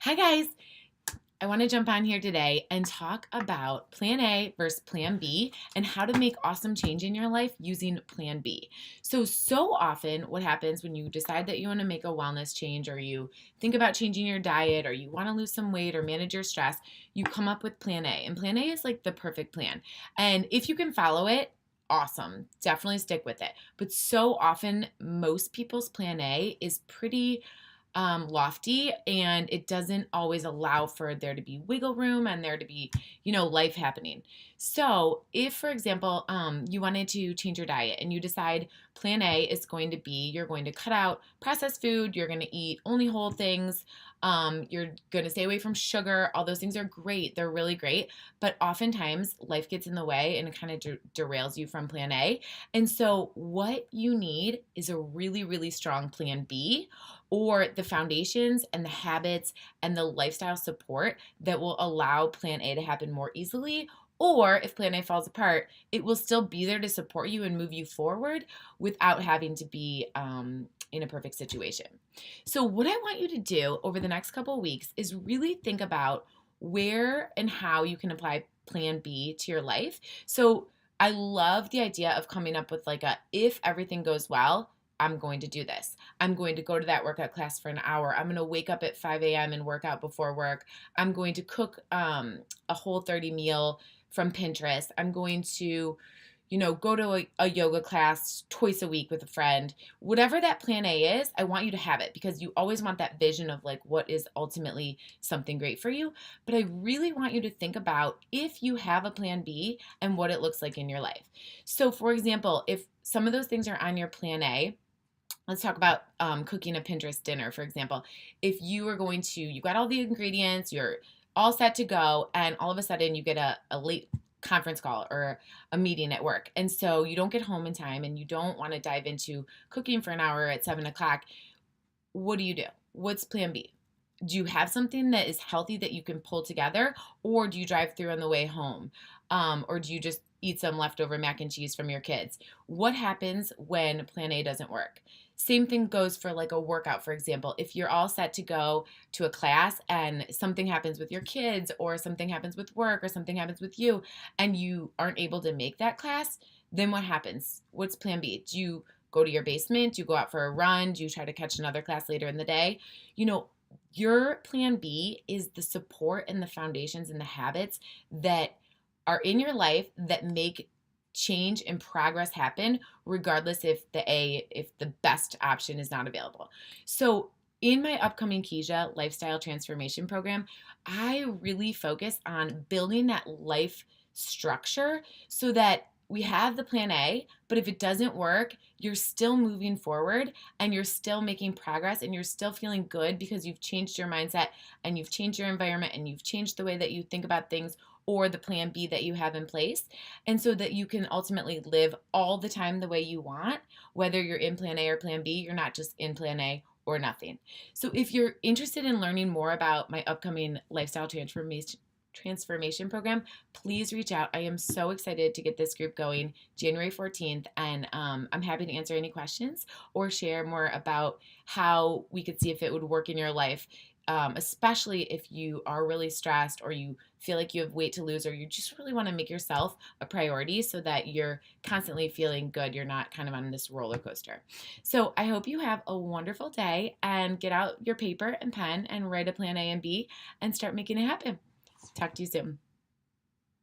Hi, guys. I want to jump on here today and talk about Plan A versus Plan B and how to make awesome change in your life using Plan B. So often, what happens when you decide that you want to make a wellness change, or you think about changing your diet, or you want to lose some weight or manage your stress, you come up with Plan A. And Plan A is like the perfect plan. And if you can follow it, awesome. Definitely stick with it. But so often, most people's Plan A is pretty lofty, and it doesn't always allow for there to be wiggle room and there to be, life happening. So, if, for example, you wanted to change your diet and you decide Plan A is going to be you're going to cut out processed food, you're going to eat only whole things, you're going to stay away from sugar. All those things are great. They're really great. But oftentimes, life gets in the way and it kind of derails you from Plan A. And so, what you need is a really, really strong Plan B, or the foundations and the habits and the lifestyle support that will allow Plan A to happen more easily. Or if Plan A falls apart, it will still be there to support you and move you forward without having to be in a perfect situation. So, what I want you to do over the next couple of weeks is really think about where and how you can apply Plan B to your life. So, I love the idea of coming up with like if everything goes well, I'm going to do this. I'm going to go to that workout class for an hour. I'm going to wake up at 5 a.m. and work out before work. I'm going to cook a Whole30 meal from Pinterest. I'm going to, go to a yoga class twice a week with a friend. Whatever that Plan A is, I want you to have it, because you always want that vision of like what is ultimately something great for you. But I really want you to think about if you have a Plan B and what it looks like in your life. So, for example, if some of those things are on your Plan A, let's talk about cooking a Pinterest dinner, for example. If you got all the ingredients, you're all set to go, and all of a sudden you get a late conference call or a meeting at work. And so you don't get home in time and you don't want to dive into cooking for an hour at 7 o'clock. What do you do? What's Plan B? Do you have something that is healthy that you can pull together, or do you drive through on the way home? Or do you just eat some leftover mac and cheese from your kids? What happens when Plan A doesn't work? Same thing goes for like a workout, for example. If you're all set to go to a class and something happens with your kids, or something happens with work, or something happens with you, and you aren't able to make that class, then what happens? What's Plan B? Do you go to your basement? Do you go out for a run? Do you try to catch another class later in the day? You know, your Plan B is the support and the foundations and the habits that are in your life that make change and progress happen, regardless if the best option is not available. So in my upcoming Keisha Lifestyle Transformation Program, I really focus on building that life structure so that we have the Plan A, but if it doesn't work, you're still moving forward and you're still making progress and you're still feeling good because you've changed your mindset and you've changed your environment and you've changed the way that you think about things, or the Plan B that you have in place. And so that you can ultimately live all the time the way you want, whether you're in Plan A or Plan B, you're not just in Plan A or nothing. So if you're interested in learning more about my upcoming lifestyle transformation program, please reach out. I am so excited to get this group going January 14th, and I'm happy to answer any questions or share more about how we could see if it would work in your life, especially if you are really stressed, or you feel like you have weight to lose, or you just really want to make yourself a priority so that you're constantly feeling good. You're not kind of on this roller coaster. So I hope you have a wonderful day, and get out your paper and pen and write a Plan A and B and start making it happen. Talk to you soon.